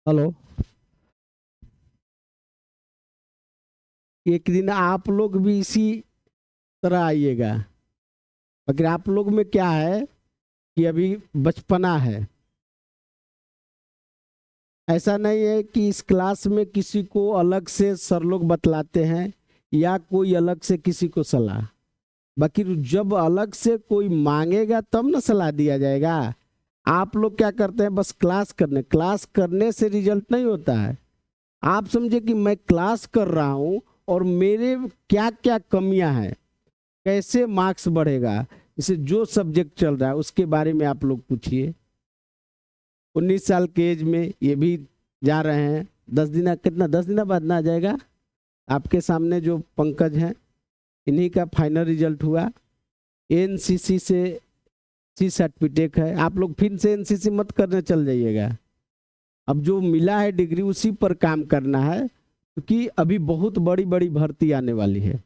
Hello. एक दिन आप लोग भी इसी तरह आइएगा। अगर आप लोग में क्या है कि अभी बचपना है, ऐसा नहीं है कि इस क्लास में किसी को अलग से सर लोग बतलाते हैं या कोई अलग से किसी को सलाह। बाकी जब अलग से कोई मांगेगा तब ना सलाह दिया जाएगा। आप लोग क्या करते हैं, बस क्लास करने से रिजल्ट नहीं होता है। आप समझे कि मैं क्लास कर रहा हूं और मेरे क्या क्या कमियां हैं, कैसे मार्क्स बढ़ेगा, इसे जो सब्जेक्ट चल रहा है उसके बारे में आप लोग पूछिए। 19 साल के एज में ये भी जा रहे हैं। 10 दिन कितना, 10 दिन बाद ना आ जाएगा। आपके सामने जो पंकज हैं, इन्हीं का फाइनल रिजल्ट हुआ। एनसीसी से सी सर्टिफिकेट है। आप लोग फिर से एनसीसी मत करने चल जाइएगा। अब जो मिला है डिग्री उसी पर काम करना है, क्योंकि अभी बहुत बड़ी बड़ी भर्ती आने वाली है।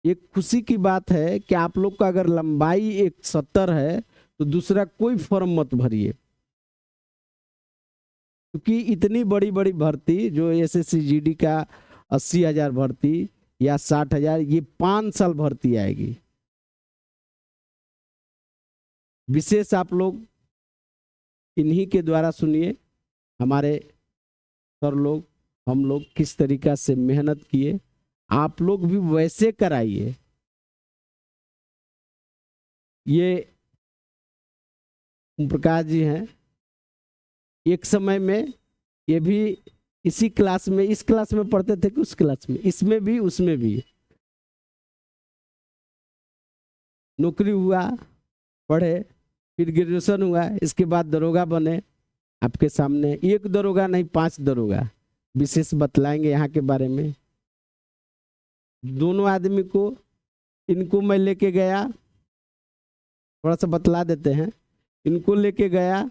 एक खुशी की बात है कि आप लोग का अगर लंबाई 170 है तो दूसरा कोई फॉर्म मत भरिए, क्योंकि इतनी बड़ी बड़ी भर्ती जो एसएससी जीडी का 80,000 भर्ती या 60,000, ये 5 साल भर्ती आएगी। विशेष आप लोग इन्हीं के द्वारा सुनिए। हमारे सर लोग, हम लोग किस तरीका से मेहनत किए, आप लोग भी वैसे कराइए। ये ओम प्रकाश जी हैं। एक समय में ये भी इसी क्लास में, इस क्लास में पढ़ते थे कि उस क्लास में, इसमें भी उसमें भी। नौकरी हुआ, पढ़े, फिर ग्रेजुएशन हुआ, इसके बाद दरोगा बने। आपके सामने एक दरोगा नहीं, 5 दरोगा विशेष बतलाएंगे यहाँ के बारे में। दोनों आदमी को, इनको मैं लेके गया, थोड़ा सा बतला देते हैं। इनको लेके गया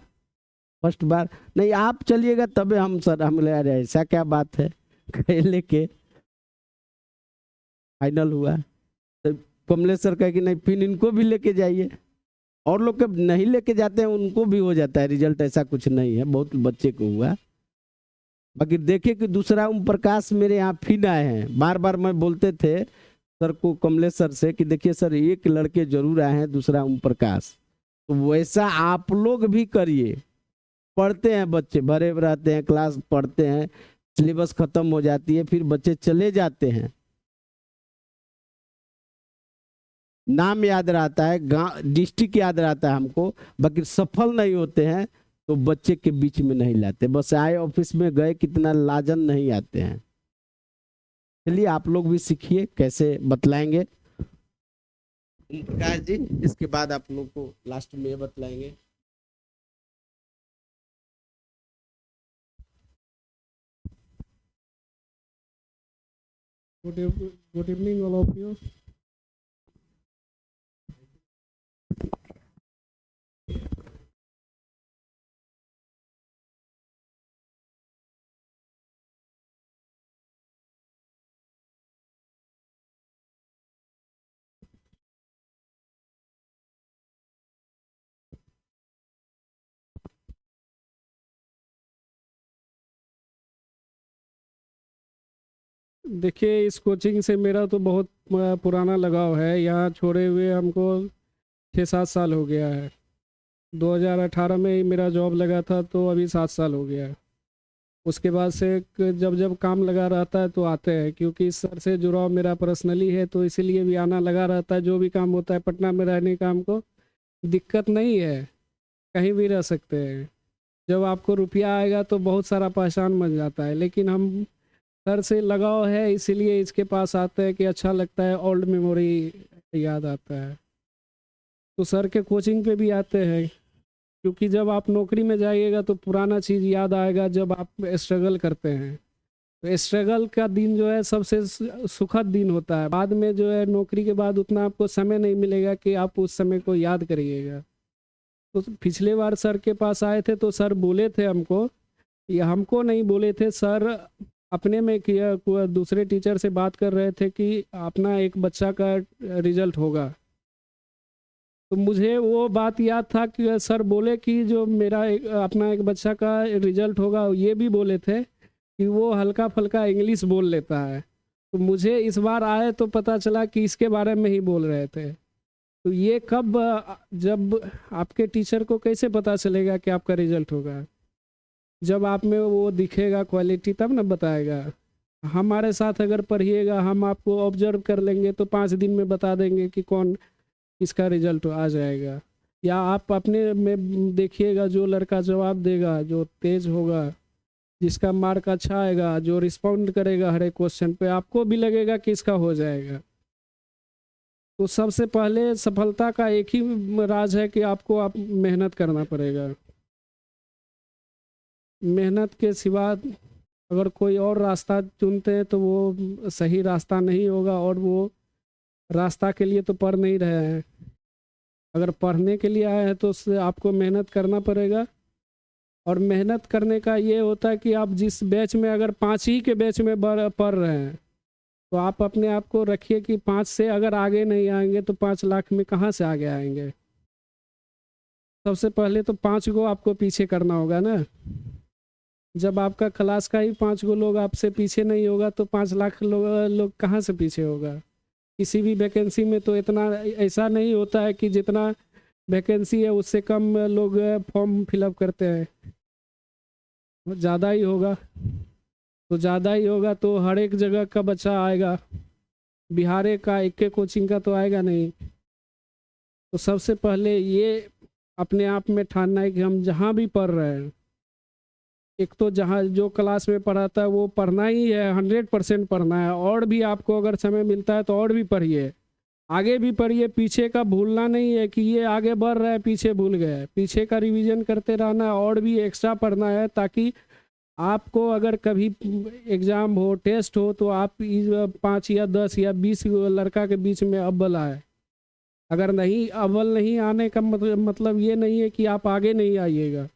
फर्स्ट बार, नहीं आप चलिएगा तबे हम सर, हम ले अरे ऐसा क्या बात है लेके फाइनल हुआ। तो कमलेश सर कहे कि नहीं फिर इनको भी लेके जाइए। और लोग कब नहीं लेके जाते हैं उनको भी हो जाता है रिजल्ट, ऐसा कुछ नहीं है, बहुत बच्चे को हुआ। बाकी देखे कि दूसरा ओम प्रकाश मेरे यहाँ फिर आए हैं। बार बार मैं बोलते थे सर को, कमलेश सर से, कि देखिए सर एक लड़के जरूर आए हैं, दूसरा ओम प्रकाश। तो वैसा आप लोग भी करिए। पढ़ते हैं बच्चे, भरे रहते हैं, क्लास पढ़ते हैं, सिलेबस खत्म हो जाती है, फिर बच्चे चले जाते हैं, नाम याद रहता है, गांव डिस्ट्रिक्ट याद रहता है हमको, बाकी सफल नहीं होते हैं। तो बच्चे के बीच में नहीं लाते, बस आए ऑफिस में गए, कितना लाजन नहीं आते हैं। चलिए आप लोग भी सीखिए कैसे बतलाएंगे ओम प्रकाश जी। इसके बाद आप लोग को लास्ट में ये बतलाएंगे। Good evening, all of you. देखिए, इस कोचिंग से मेरा तो बहुत पुराना लगाव है। यहाँ छोड़े हुए हमको 6-7 साल हो गया है। 2018 में ही मेरा जॉब लगा था, तो अभी 7 साल हो गया है। उसके बाद से जब जब काम लगा रहता है तो आते हैं, क्योंकि इस सर से जुड़ाव मेरा पर्सनली है, तो इसीलिए भी आना लगा रहता है। जो भी काम होता है पटना में रहने का हमको दिक्कत नहीं है, कहीं भी रह सकते हैं। जब आपको रुपया आएगा तो बहुत सारा पहचान बन जाता है, लेकिन हम सर से लगाव है इसीलिए इसके पास आते हैं कि अच्छा लगता है, ओल्ड मेमोरी याद आता है। तो सर के कोचिंग पे भी आते हैं, क्योंकि जब आप नौकरी में जाइएगा तो पुराना चीज़ याद आएगा, जब आप स्ट्रगल करते हैं। तो स्ट्रगल का दिन जो है सबसे सुखद दिन होता है। बाद में जो है नौकरी के बाद उतना आपको समय नहीं मिलेगा कि आप उस समय को याद करिएगा। तो पिछले बार सर के पास आए थे तो सर बोले थे हमको, ये हमको नहीं बोले थे सर, अपने में किया, दूसरे टीचर से बात कर रहे थे कि अपना एक बच्चा का रिजल्ट होगा। तो मुझे वो बात याद था कि सर बोले कि जो मेरा अपना एक बच्चा का रिजल्ट होगा, ये भी बोले थे कि वो हल्का फुल्का इंग्लिश बोल लेता है। तो मुझे इस बार आए तो पता चला कि इसके बारे में ही बोल रहे थे। तो ये कब जब आपके टीचर को कैसे पता चलेगा कि आपका रिजल्ट होगा? जब आप में वो दिखेगा क्वालिटी, तब ना बताएगा। हमारे साथ अगर पढ़िएगा, हम आपको ऑब्जर्व कर लेंगे तो 5 दिन में बता देंगे कि कौन किसका रिजल्ट आ जाएगा। या आप अपने में देखिएगा, जो लड़का जवाब देगा, जो तेज होगा, जिसका मार्क अच्छा आएगा, जो रिस्पॉन्ड करेगा हर एक क्वेश्चन पे, आपको भी लगेगा कि इसका हो जाएगा। तो सबसे पहले सफलता का एक ही राज है कि आपको आप मेहनत करना पड़ेगा। मेहनत के सिवा अगर कोई और रास्ता चुनते हैं तो वो सही रास्ता नहीं होगा, और वो रास्ता के लिए तो पढ़ नहीं रहे हैं। अगर पढ़ने के लिए आए हैं तो उससे आपको मेहनत करना पड़ेगा। और मेहनत करने का ये होता है कि आप जिस बैच में, अगर 5 ही के बैच में पढ़ रहे हैं, तो आप अपने आप को रखिए कि 5 से अगर आगे नहीं आएंगे तो 5 लाख में कहाँ से आगे आएंगे। सबसे पहले तो 5 को आपको पीछे करना होगा ना। जब आपका क्लास का ही 5 गो लोग आपसे पीछे नहीं होगा तो 5 लाख लोग कहाँ से पीछे होगा? किसी भी वैकेंसी में तो इतना ऐसा नहीं होता है कि जितना वैकेंसी है उससे कम लोग फॉर्म फिलअप करते हैं। ज़्यादा ही होगा। तो ज़्यादा ही होगा तो हर एक जगह का बच्चा आएगा, बिहार का एक के कोचिंग का तो आएगा नहीं। तो सबसे पहले ये अपने आप में ठानना है कि हम जहाँ भी पढ़ रहे हैं, एक तो जहाँ जो क्लास में पढ़ाता है वो पढ़ना ही है, 100% पढ़ना है। और भी आपको अगर समय मिलता है तो और भी पढ़िए, आगे भी पढ़िए। पीछे का भूलना नहीं है कि ये आगे बढ़ रहा है पीछे भूल गए। पीछे का रिवीजन करते रहना है और भी एक्स्ट्रा पढ़ना है, ताकि आपको अगर कभी एग्ज़ाम हो, टेस्ट हो, तो आप 5 या 10 या 20 लड़का के बीच में अव्वल आए। अगर नहीं, अव्वल नहीं आने का मतलब ये नहीं है कि आप आगे नहीं आइएगा।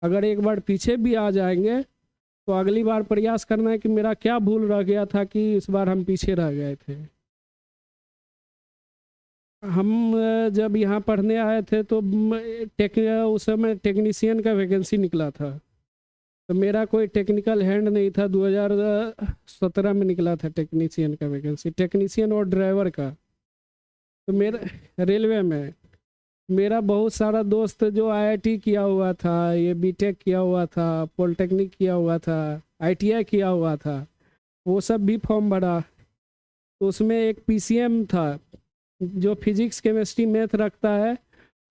अगर एक बार पीछे भी आ जाएंगे तो अगली बार प्रयास करना है कि मेरा क्या भूल रह गया था कि इस बार हम पीछे रह गए थे। हम जब यहाँ पढ़ने आए थे तो उस समय टेक्नीशियन का वैकेंसी निकला था। तो मेरा कोई टेक्निकल हैंड नहीं था। 2017 में निकला था टेक्नीशियन का वैकेंसी, टेक्नीशियन और ड्राइवर का। तो मेरा रेलवे में, मेरा बहुत सारा दोस्त जो आईआईटी किया हुआ था, ये बीटेक किया हुआ था, पॉलिटेक्निक किया हुआ था, आईटीआई किया हुआ था, वो सब भी फॉर्म भरा। तो उसमें एक पीसीएम था जो फिजिक्स केमिस्ट्री मैथ रखता है,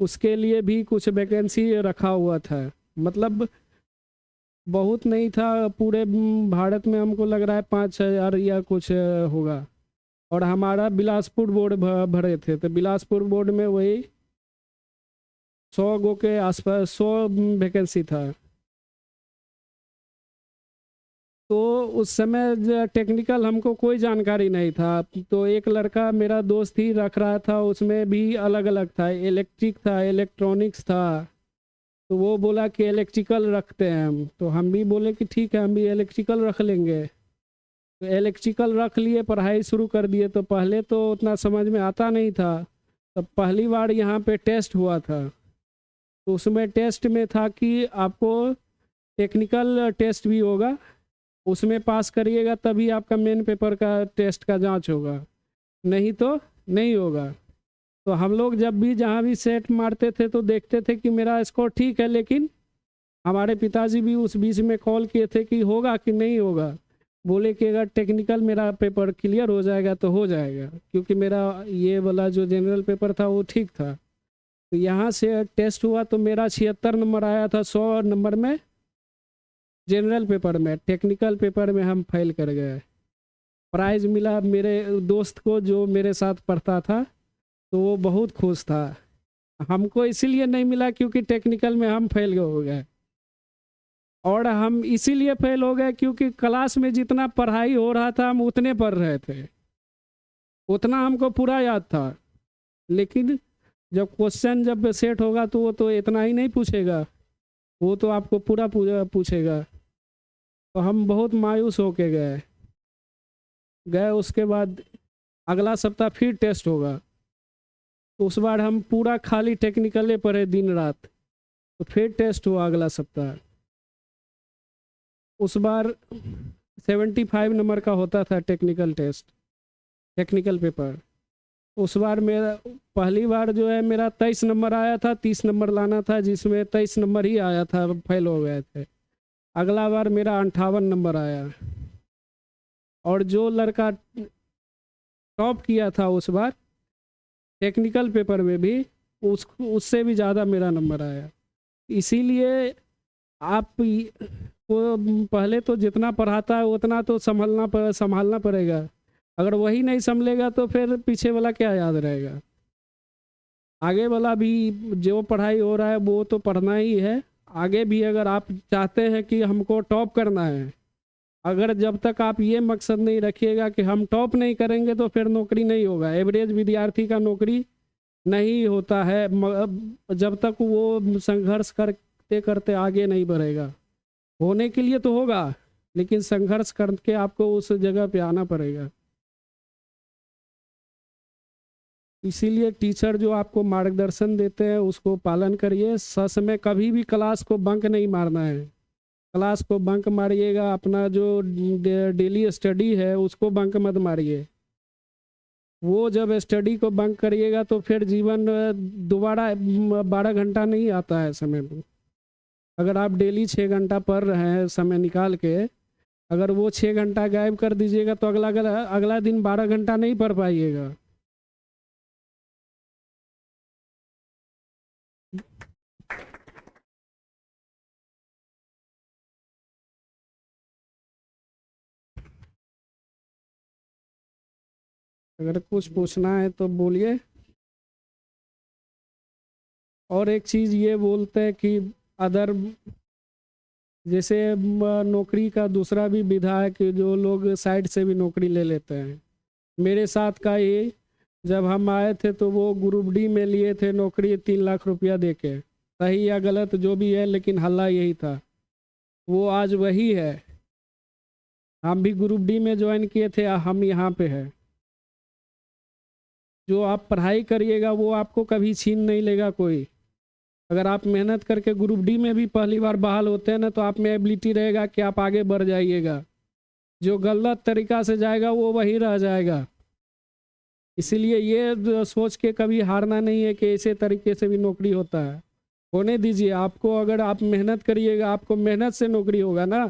उसके लिए भी कुछ वैकेंसी रखा हुआ था। मतलब बहुत नहीं था, पूरे भारत में हमको लग रहा है 5,000 या कुछ होगा। और हमारा बिलासपुर बोर्ड भरे थे, तो बिलासपुर बोर्ड में वही 100 गो के आसपास 100 वैकेंसी था। तो उस समय टेक्निकल हमको कोई जानकारी नहीं था। तो एक लड़का मेरा दोस्त ही रख रहा था, उसमें भी अलग अलग था, इलेक्ट्रिक था, इलेक्ट्रॉनिक्स था। तो वो बोला कि इलेक्ट्रिकल रखते हैं हम, तो हम भी बोले कि ठीक है, हम भी इलेक्ट्रिकल रख लेंगे। तो इलेक्ट्रिकल रख लिए, पढ़ाई शुरू कर दिए। तो पहले तो उतना समझ में आता नहीं था। तब पहली बार यहाँ पे टेस्ट हुआ था। तो उसमें टेस्ट में था कि आपको टेक्निकल टेस्ट भी होगा, उसमें पास करिएगा तभी आपका मेन पेपर का टेस्ट का जांच होगा, नहीं तो नहीं होगा। तो हम लोग जब भी जहाँ भी सेट मारते थे तो देखते थे कि मेरा स्कोर ठीक है, लेकिन हमारे पिताजी भी उस बीच में कॉल किए थे कि होगा कि नहीं होगा। बोले कि अगर टेक्निकल मेरा पेपर क्लियर हो जाएगा तो हो जाएगा, क्योंकि मेरा ये वाला जो जनरल पेपर था वो ठीक था। तो यहाँ से टेस्ट हुआ तो मेरा 76 नंबर आया था 100 नंबर में जनरल पेपर में। टेक्निकल पेपर में हम फेल कर गए। प्राइज़ मिला मेरे दोस्त को जो मेरे साथ पढ़ता था, तो वो बहुत खुश था। हमको इसीलिए नहीं मिला क्योंकि टेक्निकल में हम फेल हो गए। और हम इसीलिए फेल हो गए क्योंकि क्लास में जितना पढ़ाई हो रहा था हम उतने पढ़ रहे थे, उतना हमको पूरा याद था। लेकिन जब क्वेश्चन जब सेट होगा तो वो तो इतना ही नहीं पूछेगा, वो तो आपको पूरा पूछेगा। तो हम बहुत मायूस होके गए। उसके बाद अगला सप्ताह फिर टेस्ट होगा। तो उस बार हम पूरा खाली टेक्निकले पढ़े दिन रात। तो फिर टेस्ट हुआ अगला सप्ताह। उस बार 75 नंबर का होता था टेक्निकल टेस्ट, टेक्निकल पेपर। उस बार मेरा पहली बार जो है मेरा 23 नंबर आया था, 30 नंबर लाना था, जिसमें 23 नंबर ही आया था, फेल हो गए थे। अगला बार मेरा 58 नंबर आया। और जो लड़का टॉप किया था उस बार टेक्निकल पेपर में भी, उससे भी ज़्यादा मेरा नंबर आया। इसीलिए आप वो पहले तो जितना पढ़ाता है उतना तो संभालना पड़ेगा। अगर वही नहीं संभलेगा तो फिर पीछे वाला क्या याद रहेगा। आगे वाला भी जो पढ़ाई हो रहा है वो तो पढ़ना ही है। आगे भी अगर आप चाहते हैं कि हमको टॉप करना है, अगर जब तक आप ये मकसद नहीं रखिएगा कि हम टॉप नहीं करेंगे तो फिर नौकरी नहीं होगा। एवरेज विद्यार्थी का नौकरी नहीं होता है जब तक वो संघर्ष करते करते आगे नहीं बढ़ेगा। होने के लिए तो होगा, लेकिन संघर्ष करके आपको उस जगह पे आना पड़ेगा। इसीलिए टीचर जो आपको मार्गदर्शन देते हैं उसको पालन करिए। समय कभी भी क्लास को बंक नहीं मारना है। क्लास को बंक मारिएगा, अपना जो डेली स्टडी है उसको बंक मत मारिए। वो जब स्टडी को बंक करिएगा तो फिर जीवन दोबारा 12 घंटा नहीं आता है समय में। अगर आप डेली 6 घंटा पढ़ रहे हैं समय निकाल के, अगर वो 6 घंटा गायब कर दीजिएगा तो अगला दिन 12 घंटा नहीं पढ़ पाइएगा। अगर कुछ पूछना है तो बोलिए। और एक चीज़ ये बोलते हैं कि अदर जैसे नौकरी का दूसरा भी विधा है कि जो लोग साइड से भी नौकरी ले लेते हैं। मेरे साथ का ये, जब हम आए थे तो वो ग्रुप डी में लिए थे नौकरी 3 लाख रुपया दे के। सही या गलत जो भी है, लेकिन हल्ला यही था। वो आज वही है। हम भी ग्रुप डी में ज्वाइन किए थे, हम यहाँ पे हैं। जो आप पढ़ाई करिएगा वो आपको कभी छीन नहीं लेगा कोई। अगर आप मेहनत करके ग्रुप डी में भी पहली बार बहाल होते हैं ना, तो आप में एबिलिटी रहेगा कि आप आगे बढ़ जाइएगा। जो गलत तरीका से जाएगा वो वही रह जाएगा। इसीलिए ये सोच के कभी हारना नहीं है कि ऐसे तरीके से भी नौकरी होता है। होने दीजिए। आपको अगर आप मेहनत करिएगा, आपको मेहनत से नौकरी होगा ना,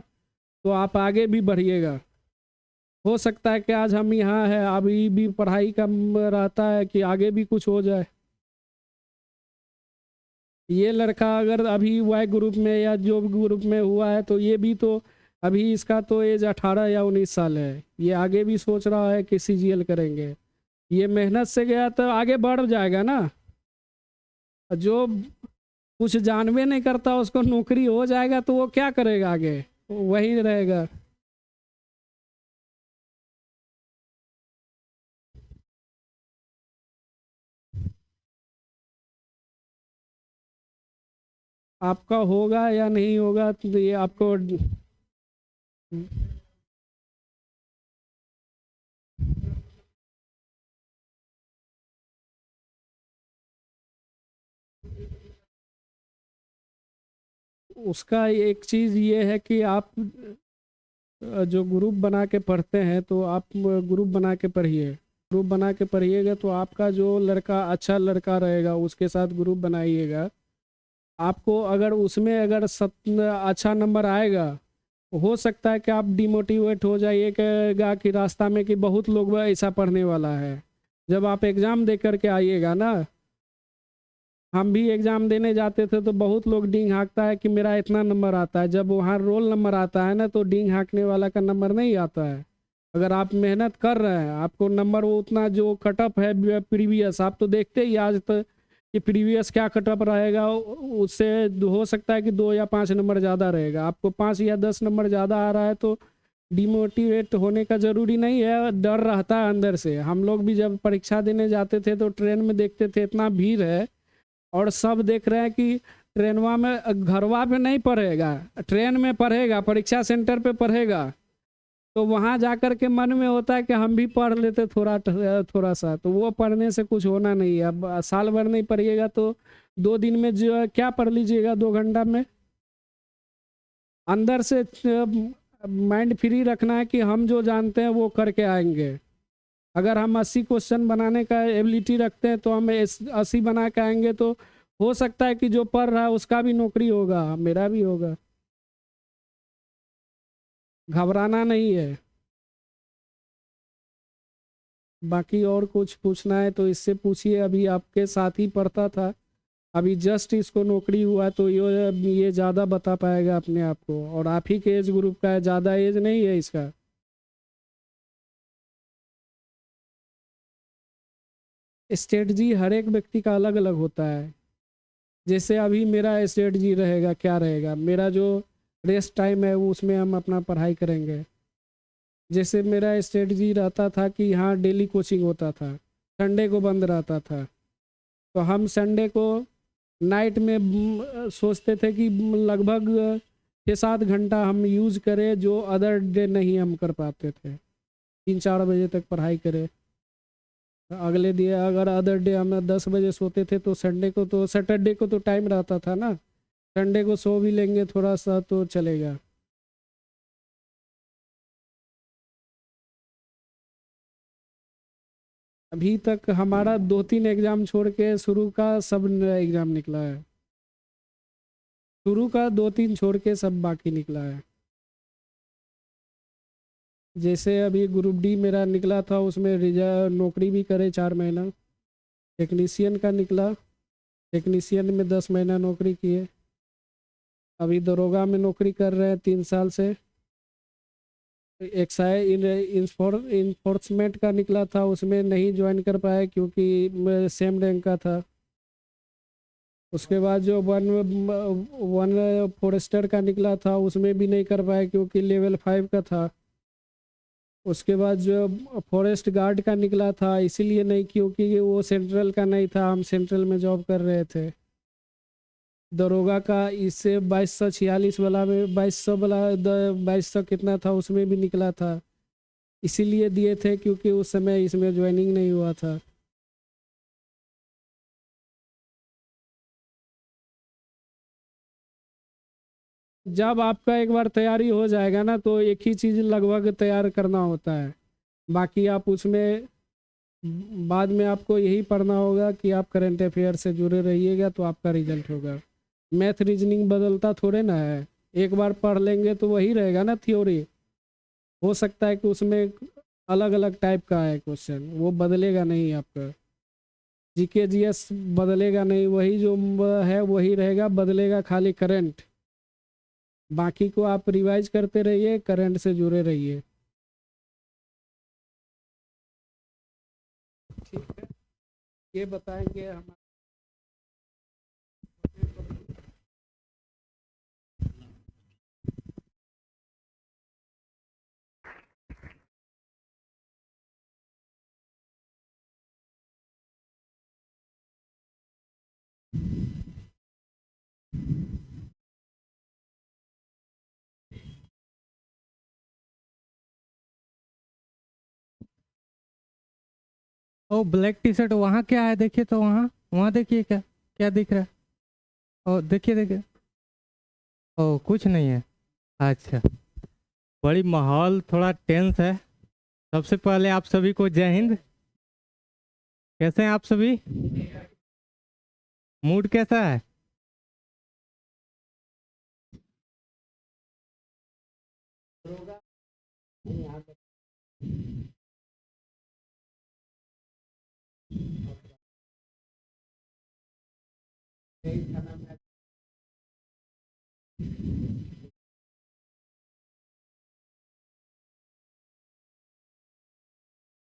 तो आप आगे भी बढ़िएगा। हो सकता है कि आज हम यहाँ हैं, अभी भी पढ़ाई का रहता है कि आगे भी कुछ हो जाए। ये लड़का अगर अभी वाई ग्रुप में या जो ग्रुप में हुआ है तो ये भी तो अभी इसका तो एज 18 या 19 साल है। ये आगे भी सोच रहा है कि सीजीएल करेंगे। ये मेहनत से गया तो आगे बढ़ जाएगा ना। जो कुछ जानवे नहीं करता उसको नौकरी हो जाएगा तो वो क्या करेगा आगे, वही रहेगा। आपका होगा या नहीं होगा तो ये आपको उसका एक चीज़ ये है कि आप जो ग्रुप बना के पढ़ते हैं तो आप ग्रुप बना के पढ़िए। ग्रुप बना के पढ़िएगा तो आपका जो लड़का अच्छा लड़का रहेगा उसके साथ ग्रुप बनाइएगा। आपको अगर उसमें अगर अच्छा नंबर आएगा, हो सकता है कि आप डिमोटिवेट हो जाइएगा कि रास्ता में कि बहुत लोग ऐसा पढ़ने वाला है। जब आप एग्ज़ाम दे करके आइएगा ना, हम भी एग्ज़ाम देने जाते थे तो बहुत लोग डींग हाँकता है कि मेरा इतना नंबर आता है। जब वहाँ रोल नंबर आता है ना तो डींग हाँकने वाला का नंबर नहीं आता है। अगर आप मेहनत कर रहे हैं, आपको नंबर वो उतना जो कटअप है प्रीवियस, आप तो देखते ही आज तक कि प्रीवियस क्या कटअप रहेगा, उससे हो सकता है कि 2 या 5 नंबर ज़्यादा रहेगा। आपको 5 या 10 नंबर ज़्यादा आ रहा है तो डिमोटिवेट होने का ज़रूरी नहीं है, डर रहता है अंदर से। हम लोग भी जब परीक्षा देने जाते थे तो ट्रेन में देखते थे इतना भीड़ है और सब देख रहे हैं कि ट्रेनवा में घरवा पे नहीं पढ़ेगा, ट्रेन में पढ़ेगा, परीक्षा सेंटर पे पढ़ेगा। तो वहाँ जाकर के मन में होता है कि हम भी पढ़ लेते थोड़ा थोड़ा सा, तो वो पढ़ने से कुछ होना नहीं है। अब साल भर नहीं पढ़िएगा तो 2 दिन में जो है क्या पढ़ लीजिएगा 2 घंटा में। अंदर से माइंड फ्री रखना है कि हम जो जानते हैं वो करके आएंगे। अगर हम 80 क्वेश्चन बनाने का एबिलिटी रखते हैं तो हम 80 बना के आएंगे, तो हो सकता है कि जो पढ़ रहा है उसका भी नौकरी होगा, मेरा भी होगा। घबराना नहीं है। बाकी और कुछ पूछना है तो इससे पूछिए। अभी आपके साथ ही पढ़ता था, अभी जस्ट इसको नौकरी हुआ, तो ये ज़्यादा बता पाएगा अपने आप को। और आप ही के एज ग्रुप का है, ज़्यादा एज नहीं है इसका। स्ट्रेटजी हर एक व्यक्ति का अलग अलग होता है। जैसे अभी मेरा स्ट्रेटजी रहेगा, क्या रहेगा मेरा, जो रेस्ट टाइम है वो उसमें हम अपना पढ़ाई करेंगे। जैसे मेरा स्ट्रेटजी रहता था कि हाँ डेली कोचिंग होता था, संडे को बंद रहता था, तो हम संडे को नाइट में सोचते थे कि लगभग 6-7 घंटा हम यूज़ करें, जो अदर डे नहीं हम कर पाते थे। 3-4 बजे तक पढ़ाई करें। अगले दिन अगर अदर डे हम 10 बजे सोते थे, तो संडे को, तो सैटरडे को तो टाइम रहता था ना, संडे को सो भी लेंगे थोड़ा सा तो चलेगा। अभी तक हमारा 2-3 एग्ज़ाम छोड़ के शुरू का सब एग्ज़ाम निकला है। शुरू का 2-3 छोड़ के सब बाकी निकला है। जैसे अभी ग्रुप डी मेरा निकला था, उसमें रिजर्व नौकरी भी करे 4 महीना। टेक्नीशियन का निकला, टेक्नीशियन में 10 महीना नौकरी किए। अभी दरोगा में नौकरी कर रहे हैं 3 साल से। एक्साइज इन्फोर्समेंट का निकला था, उसमें नहीं ज्वाइन कर पाए क्योंकि सेम रैंक का था। उसके बाद जो वन फॉरेस्टर का निकला था, उसमें भी नहीं कर पाए क्योंकि लेवल 5 का था। उसके बाद जो फॉरेस्ट गार्ड का निकला था, इसीलिए नहीं क्योंकि वो सेंट्रल का नहीं था, हम सेंट्रल में जॉब कर रहे थे। दरोगा का इससे 2246 वाला में 2200 वाला 2200 कितना था उसमें भी निकला था, इसीलिए दिए थे क्योंकि उस समय इसमें ज्वाइनिंग नहीं हुआ था। जब आपका एक बार तैयारी हो जाएगा ना, तो एक ही चीज़ लगभग तैयार करना होता है। बाकी आप उसमें बाद में आपको यही पढ़ना होगा कि आप करंट अफेयर से जुड़े रहिएगा तो आपका रिजल्ट होगा। मैथ रीजनिंग बदलता थोड़े ना है, एक बार पढ़ लेंगे तो वही रहेगा ना थ्योरी। हो सकता है कि उसमें अलग अलग टाइप का है क्वेश्चन, वो बदलेगा नहीं आपका। जीके जीएस बदलेगा नहीं, वही जो है वही रहेगा, बदलेगा खाली करंट। बाकी को आप रिवाइज करते रहिए, करंट से जुड़े रहिए। ठीक है, ये बताएंगे हम। ओ ब्लैक टी शर्ट, वहाँ क्या है देखिए तो, वहाँ वहाँ देखिए क्या क्या दिख रहा है। ओ देखिए देखिए। ओ कुछ नहीं है। अच्छा, बड़ी माहौल थोड़ा टेंस है। सबसे पहले आप सभी को जय हिंद। कैसे हैं आप सभी? मूड कैसा है?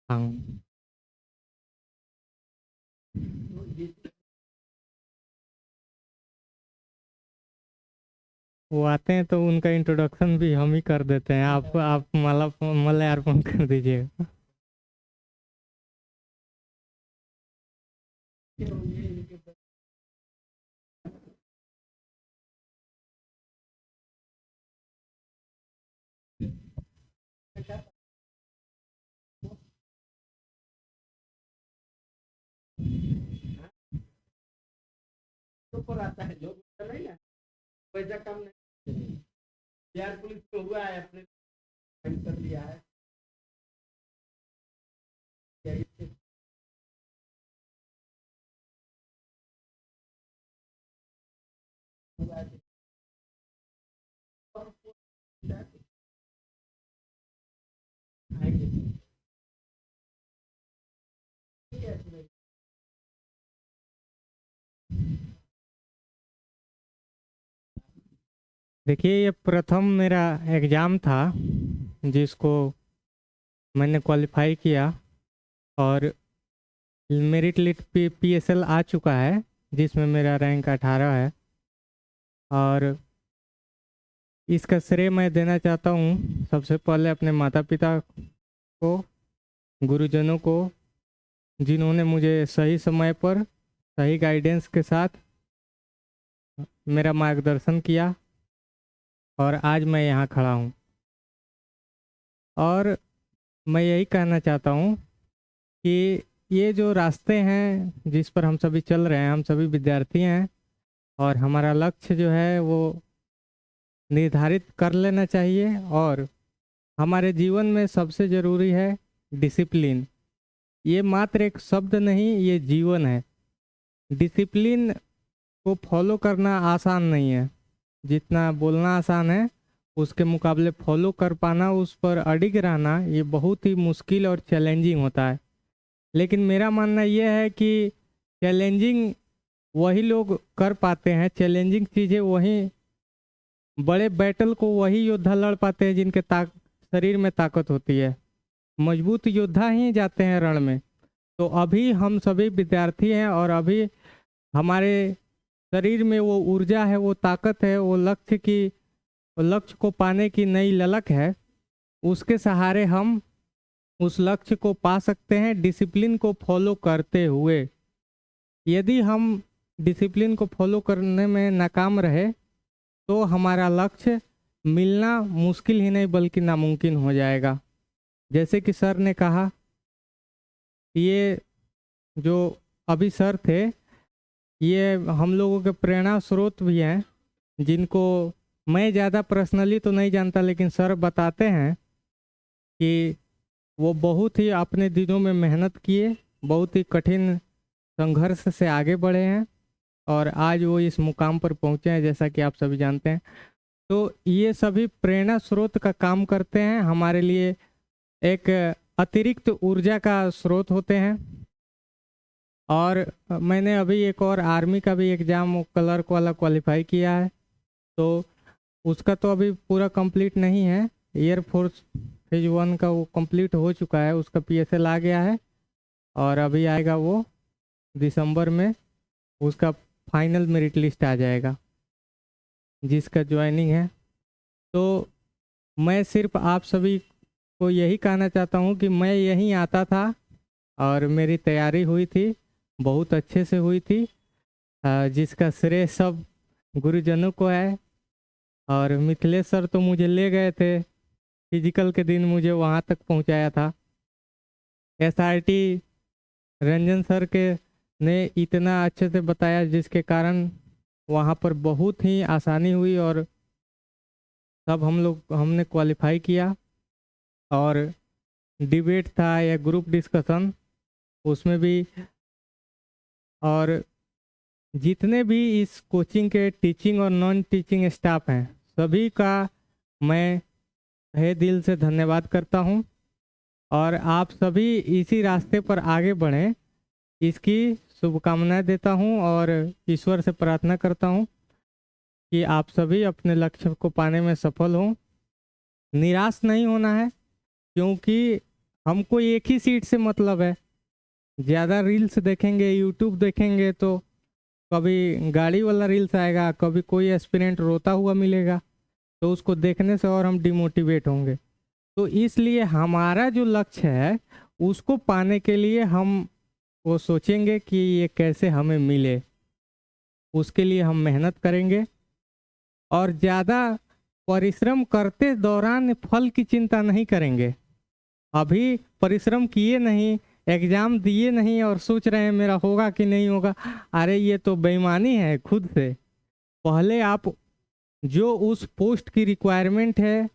हाँ, वो आते हैं तो उनका इंट्रोडक्शन भी हम ही कर देते हैं। आप माला माल्यार्पण कर दीजिएगा। ऊपर आता है जो नहीं ना वैसा काम नहीं। बिहार पुलिस को हुआ है अपने कर लिया है। देखिए, ये प्रथम मेरा एग्ज़ाम था जिसको मैंने क्वालिफाई किया, और मेरिट लिस्ट PSL आ चुका है जिसमें मेरा रैंक 18 है। और इसका श्रेय मैं देना चाहता हूँ सबसे पहले अपने माता पिता को, गुरुजनों को, जिन्होंने मुझे सही समय पर सही गाइडेंस के साथ मेरा मार्गदर्शन किया और आज मैं यहाँ खड़ा हूँ। और मैं यही कहना चाहता हूँ कि ये जो रास्ते हैं जिस पर हम सभी चल रहे हैं, हम सभी विद्यार्थी हैं, और हमारा लक्ष्य जो है वो निर्धारित कर लेना चाहिए। और हमारे जीवन में सबसे ज़रूरी है डिसिप्लिन। ये मात्र एक शब्द नहीं, ये जीवन है। डिसिप्लिन को फॉलो करना आसान नहीं है, जितना बोलना आसान है उसके मुकाबले फॉलो कर पाना, उस पर अडिग रहना, ये बहुत ही मुश्किल और चैलेंजिंग होता है। लेकिन मेरा मानना यह है कि चैलेंजिंग वही लोग कर पाते हैं, चैलेंजिंग चीज़ें वही, बड़े बैटल को वही योद्धा लड़ पाते हैं जिनके शरीर में ताकत होती है। मजबूत योद्धा ही जाते हैं रण में। तो अभी हम सभी विद्यार्थी हैं और अभी हमारे शरीर में वो ऊर्जा है, वो ताकत है, वो लक्ष्य को पाने की नई ललक है। उसके सहारे हम उस लक्ष्य को पा सकते हैं डिसिप्लिन को फॉलो करते हुए। यदि हम डिसिप्लिन को फॉलो करने में नाकाम रहे तो हमारा लक्ष्य मिलना मुश्किल ही नहीं बल्कि नामुमकिन हो जाएगा। जैसे कि सर ने कहा, ये जो अभी सर थे ये हम लोगों के प्रेरणा स्रोत भी हैं, जिनको मैं ज़्यादा पर्सनली तो नहीं जानता, लेकिन सर बताते हैं कि वो बहुत ही अपने दिनों में मेहनत किए, बहुत ही कठिन संघर्ष से आगे बढ़े हैं और आज वो इस मुकाम पर पहुँचे हैं, जैसा कि आप सभी जानते हैं। तो ये सभी प्रेरणा स्रोत का काम करते हैं, हमारे लिए एक अतिरिक्त ऊर्जा का स्रोत होते हैं। और मैंने अभी एक और आर्मी का भी एग्ज़ाम क्लर्क वाला क्वालिफाई किया है, तो उसका तो अभी पूरा कंप्लीट नहीं है। एयरफोर्स फेज 1 का वो कंप्लीट हो चुका है, उसका PSL आ गया है और अभी आएगा वो दिसंबर में, उसका फाइनल मेरिट लिस्ट आ जाएगा जिसका ज्वाइनिंग है। तो मैं सिर्फ आप सभी को यही कहना चाहता हूँ कि मैं यहीं आता था और मेरी तैयारी हुई थी, बहुत अच्छे से हुई थी, जिसका श्रेय सब गुरुजनों को है। और मिथिलेश सर तो मुझे ले गए थे, फिजिकल के दिन मुझे वहाँ तक पहुँचाया था। SRT रंजन सर के ने इतना अच्छे से बताया जिसके कारण वहाँ पर बहुत ही आसानी हुई और तब हमने क्वालिफाई किया। और डिबेट था या ग्रुप डिस्कशन, उसमें भी, और जितने भी इस कोचिंग के टीचिंग और नॉन टीचिंग स्टाफ हैं सभी का मैं तहे दिल से धन्यवाद करता हूं। और आप सभी इसी रास्ते पर आगे बढ़ें, इसकी शुभकामनाएं देता हूं और ईश्वर से प्रार्थना करता हूं कि आप सभी अपने लक्ष्य को पाने में सफल हों। निराश नहीं होना है, क्योंकि हमको एक ही सीट से मतलब है। ज़्यादा रील्स देखेंगे, यूट्यूब देखेंगे तो कभी गाड़ी वाला रील्स आएगा, कभी कोई एस्पिरेंट रोता हुआ मिलेगा, तो उसको देखने से और हम डिमोटिवेट होंगे। तो इसलिए हमारा जो लक्ष्य है उसको पाने के लिए हम वो सोचेंगे कि ये कैसे हमें मिले, उसके लिए हम मेहनत करेंगे और ज़्यादा परिश्रम करते दौरान फल की चिंता नहीं करेंगे। अभी परिश्रम किए नहीं एग्ज़ाम दिए नहीं और सोच रहे हैं मेरा होगा कि नहीं होगा। अरे ये तो बेईमानी है खुद से। पहले आप जो उस पोस्ट की रिक्वायरमेंट है,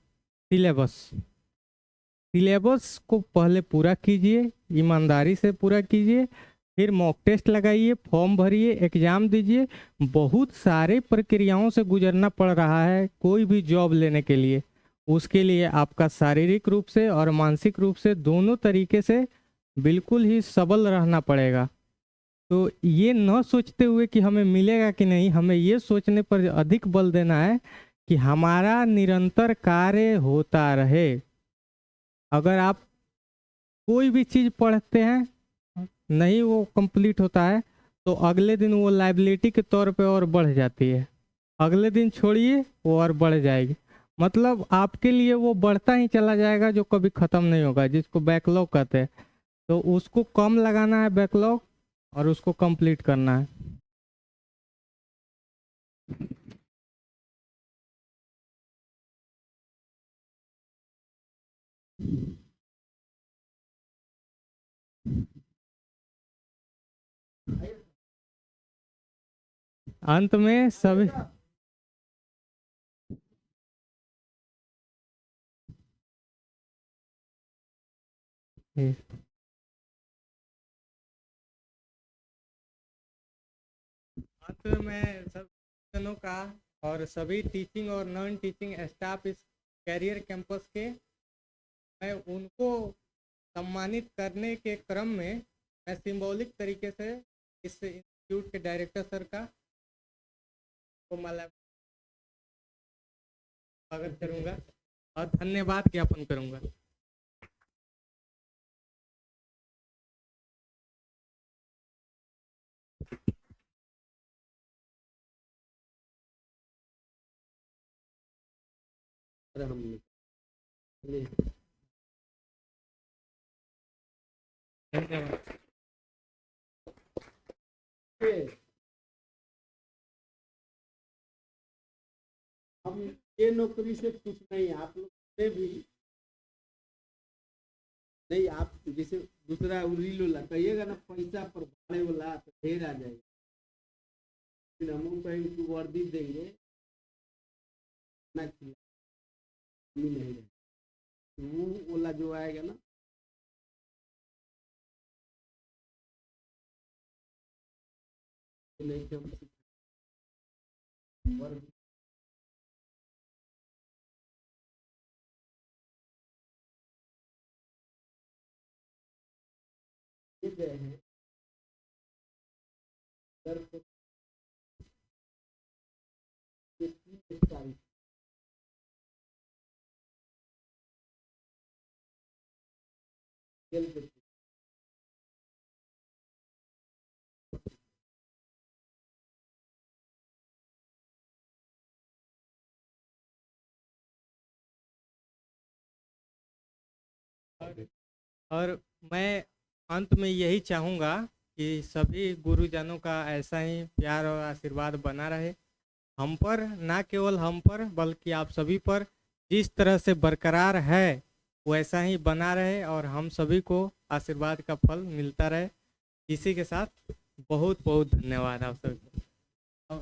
सिलेबस को पहले पूरा कीजिए, ईमानदारी से पूरा कीजिए, फिर मॉक टेस्ट लगाइए, फॉर्म भरिए, एग्ज़ाम दीजिए। बहुत सारे प्रक्रियाओं से गुजरना पड़ रहा है कोई भी जॉब लेने के लिए। उसके लिए आपका शारीरिक रूप से और मानसिक रूप से दोनों तरीके से बिल्कुल ही सबल रहना पड़ेगा। तो ये न सोचते हुए कि हमें मिलेगा कि नहीं, हमें ये सोचने पर अधिक बल देना है कि हमारा निरंतर कार्य होता रहे। अगर आप कोई भी चीज़ पढ़ते हैं नहीं वो कंप्लीट होता है तो अगले दिन वो लाइबिलिटी के तौर पे और बढ़ जाती है, अगले दिन छोड़िए वो और बढ़ जाएगी। मतलब आपके लिए वो बढ़ता ही चला जाएगा जो कभी ख़त्म नहीं होगा, जिसको बैकलॉग कहते हैं। तो उसको कम लगाना है बैकलॉग और उसको कंप्लीट करना है। अंत में सभी अंत में सब जनों का और सभी टीचिंग और नॉन टीचिंग स्टाफ इस कैरियर कैंपस के, मैं उनको सम्मानित करने के क्रम में मैं सिंबॉलिक तरीके से इस इंस्टीट्यूट के डायरेक्टर सर का को माला स्वागत करूंगा और धन्यवाद ज्ञापन करूंगा। धन्यवाद। हम ये नौकरी से कुछ नहीं, आप लोग से भी नहीं। आप जैसे दूसरा उरी लोला कहिएगा ना पैसा पर भाड़े वाला तो ढेर आ जाएगा, फिर हम कहीं की वर्दी देंगे ना नहीं रहेगा, वो वाला जो आएगा ना नहीं कि हम वर्दी ये गए हैं सर को ये 3 तारीख खेल के और मैं अंत में यही चाहूँगा कि सभी गुरुजनों का ऐसा ही प्यार और आशीर्वाद बना रहे हम पर, ना केवल हम पर बल्कि आप सभी पर जिस तरह से बरकरार है वैसा ही बना रहे और हम सभी को आशीर्वाद का फल मिलता रहे। इसी के साथ बहुत बहुत धन्यवाद आप सभी को।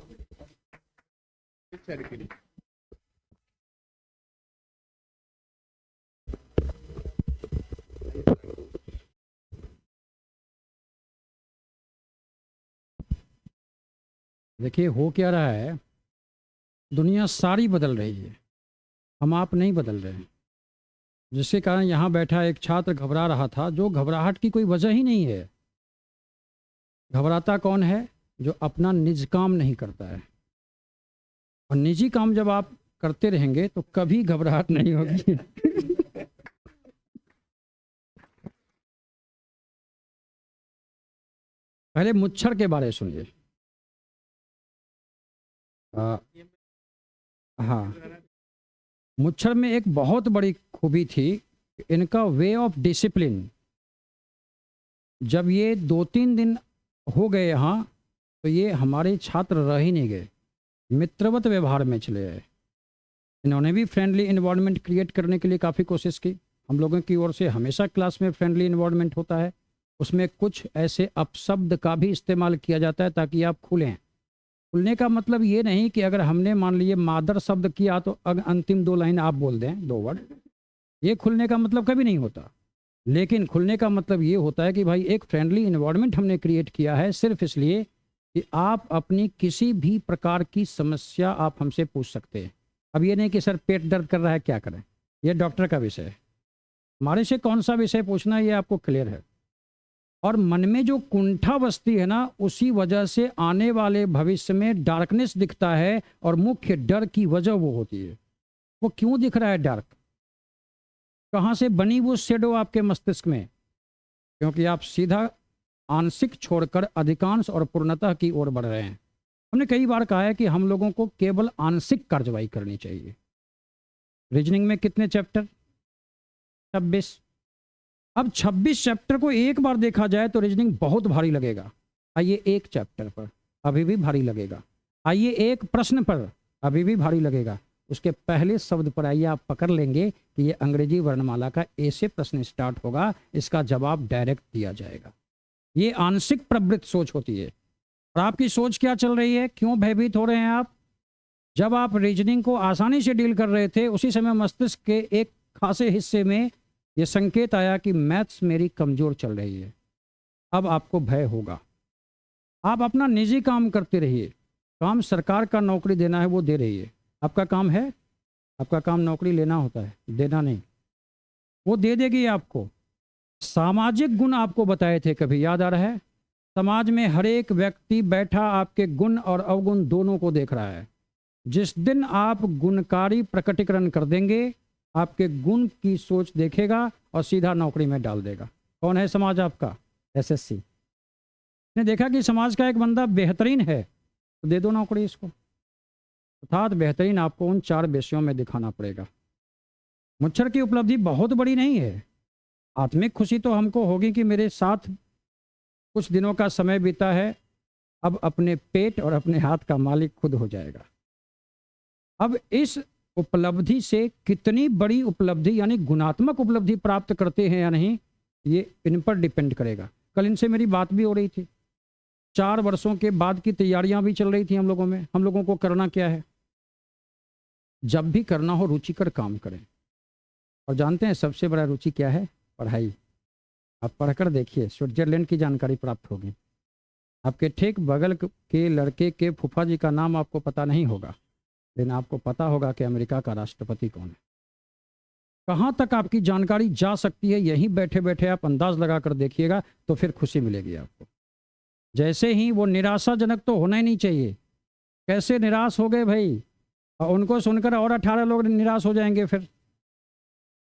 देखिए हो क्या रहा है, दुनिया सारी बदल रही है, हम आप नहीं बदल रहे हैं। जिसके कारण यहाँ बैठा एक छात्र घबरा रहा था, जो घबराहट की कोई वजह ही नहीं है। घबराता कौन है? जो अपना निज काम नहीं करता है। और निजी काम जब आप करते रहेंगे तो कभी घबराहट नहीं होगी। पहले मुच्छर के बारे में सुनिए। हाँ, मुच्छर में एक बहुत बड़ी खूबी थी, इनका वे ऑफ डिसिप्लिन। जब ये 2-3 दिन हो गए यहाँ तो ये हमारे छात्र रह ही नहीं गए, मित्रवत व्यवहार में चले गए। इन्होंने भी फ्रेंडली इन्वायरमेंट क्रिएट करने के लिए काफ़ी कोशिश की। हम लोगों की ओर से हमेशा क्लास में फ्रेंडली इन्वायरमेंट होता है, उसमें कुछ ऐसे अपशब्द का भी इस्तेमाल किया जाता है ताकि आप खुलें। खुलने का मतलब ये नहीं कि अगर हमने मान लिए मादर शब्द किया तो अंतिम 2 लाइन आप बोल दें, 2 वर्ड, ये खुलने का मतलब कभी नहीं होता। लेकिन खुलने का मतलब ये होता है कि भाई एक फ्रेंडली इन्वायरमेंट हमने क्रिएट किया है सिर्फ इसलिए कि आप अपनी किसी भी प्रकार की समस्या आप हमसे पूछ सकते हैं। अब ये नहीं कि सर पेट दर्द कर रहा है क्या करें, ये डॉक्टर का विषय है। हमारे से कौन सा विषय पूछना है ये आपको क्लियर है। और मन में जो कुंठा बसती है ना, उसी वजह से आने वाले भविष्य में डार्कनेस दिखता है। और मुख्य डर की वजह वो होती है। वो क्यों दिख रहा है डार्क, कहाँ से बनी वो शेडो आपके मस्तिष्क में? क्योंकि आप सीधा आंशिक छोड़कर अधिकांश और पूर्णतः की ओर बढ़ रहे हैं। हमने कई बार कहा है कि हम लोगों को केवल आंशिक कार्रवाई करनी चाहिए। रीजनिंग में कितने चैप्टर? 26। अब 26 चैप्टर को एक बार देखा जाए तो रीजनिंग बहुत भारी लगेगा। आइए एक चैप्टर पर, अभी भी भारी लगेगा। आइए एक प्रश्न पर, अभी भी भारी लगेगा। उसके पहले शब्द पर आइए आप पकड़ लेंगे कि ये अंग्रेजी वर्णमाला का ए से प्रश्न स्टार्ट होगा, इसका जवाब डायरेक्ट दिया जाएगा। ये आंशिक प्रवृत्त सोच होती है। और आपकी सोच क्या चल रही है, क्यों भयभीत हो रहे हैं आप? जब आप रीजनिंग को आसानी से डील कर रहे थे उसी समय मस्तिष्क के एक खासे हिस्से में ये संकेत आया कि मैथ्स मेरी कमजोर चल रही है। अब आपको भय होगा। आप अपना निजी काम करते रहिए। काम सरकार का नौकरी देना है वो दे रही है, आपका काम है, आपका काम नौकरी लेना होता है, देना नहीं। वो दे देगी आपको। सामाजिक गुण आपको बताए थे कभी, याद आ रहा है? समाज में हर एक व्यक्ति बैठा आपके गुण और अवगुण दोनों को देख रहा है। जिस दिन आप गुणकारी प्रकटीकरण कर देंगे, आपके गुण की सोच देखेगा और सीधा नौकरी में डाल देगा। कौन है समाज आपका? एसएससी ने देखा कि समाज का एक बंदा बेहतरीन है तो दे दो नौकरी इसको। अर्थात बेहतरीन आपको उन 4 विषयों में दिखाना पड़ेगा। मुच्छर की उपलब्धि बहुत बड़ी नहीं है। आत्मिक खुशी तो हमको होगी कि मेरे साथ कुछ दिनों का समय बीता है, अब अपने पेट और अपने हाथ का मालिक खुद हो जाएगा। अब इस उपलब्धि से कितनी बड़ी उपलब्धि यानी गुणात्मक उपलब्धि प्राप्त करते हैं या नहीं, ये इन पर डिपेंड करेगा। कल इनसे मेरी बात भी हो रही थी। 4 वर्षों के बाद की तैयारियां भी चल रही थी हम लोगों में। हम लोगों को करना क्या है? जब भी करना हो रुचिकर काम करें। और जानते हैं सबसे बड़ा रुचि क्या है? पढ़ाई। आप पढ़कर देखिए, स्विट्जरलैंड की जानकारी प्राप्त होगी। आपके ठीक बगल के लड़के के फूफा जी का नाम आपको पता नहीं होगा, लेकिन आपको पता होगा कि अमेरिका का राष्ट्रपति कौन है। कहाँ तक आपकी जानकारी जा सकती है, यहीं बैठे बैठे आप अंदाज लगा कर देखिएगा तो फिर खुशी मिलेगी आपको। जैसे ही वो निराशाजनक तो होना ही नहीं चाहिए। कैसे निराश हो गए भाई, और उनको सुनकर और 18 लोग निराश हो जाएंगे फिर।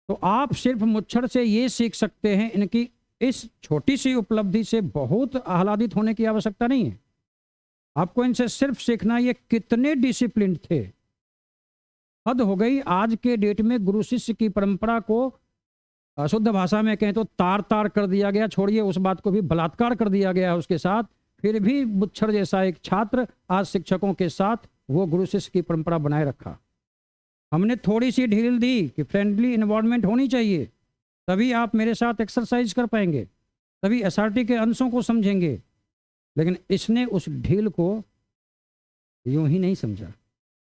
तो आप सिर्फ मुच्छर से ये सीख सकते हैं, इनकी इस छोटी सी उपलब्धि से बहुत आह्लादित होने की आवश्यकता नहीं है। आपको इनसे सिर्फ सीखना ये कितने डिसिप्लिन थे। हद हो गई आज के डेट में गुरु शिष्य की परंपरा को शुद्ध भाषा में कहें तो तार तार कर दिया गया। छोड़िए उस बात को भी बलात्कार कर दिया गया है उसके साथ। फिर भी मुच्छर जैसा एक छात्र आज शिक्षकों के साथ वो गुरु शिष्य की परंपरा बनाए रखा। हमने थोड़ी सी ढील दी कि फ्रेंडली इन्वायरमेंट होनी चाहिए, तभी आप मेरे साथ एक्सरसाइज कर पाएंगे, तभी एसआरटी के अंशों को समझेंगे। लेकिन इसने उस ढील को यूं ही नहीं समझा।